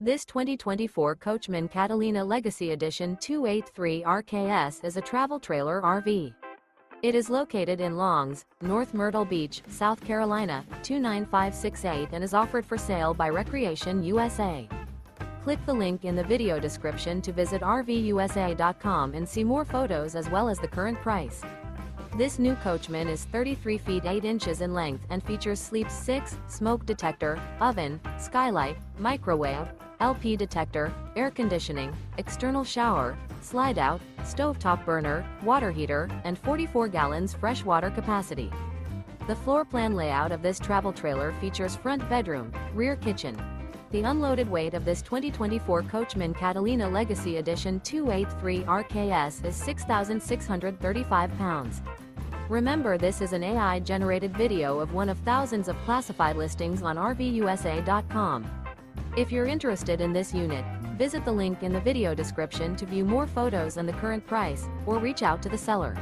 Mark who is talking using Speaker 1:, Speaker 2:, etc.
Speaker 1: This 2024 Coachmen Catalina Legacy Edition 283 RKS is a travel trailer RV. It is located in Longs, North Myrtle Beach, South Carolina, 29568 and is offered for sale by Recreation USA. Click the link in the video description to visit RVUSA.com and see more photos as well as the current price. This new Coachmen is 33 feet 8 inches in length and features Sleep 6, smoke detector, oven, skylight, microwave, LP detector, air conditioning, external shower, slide-out, stovetop burner, water heater, and 44 gallons fresh water capacity. The floor plan layout of this travel trailer features front bedroom, rear kitchen. The unloaded weight of this 2024 Coachmen Catalina Legacy Edition 283 RKS is 6,635 pounds. Remember, this is an AI-generated video of one of thousands of classified listings on RVUSA.com. If you're interested in this unit, visit the link in the video description to view more photos and the current price, or reach out to the seller.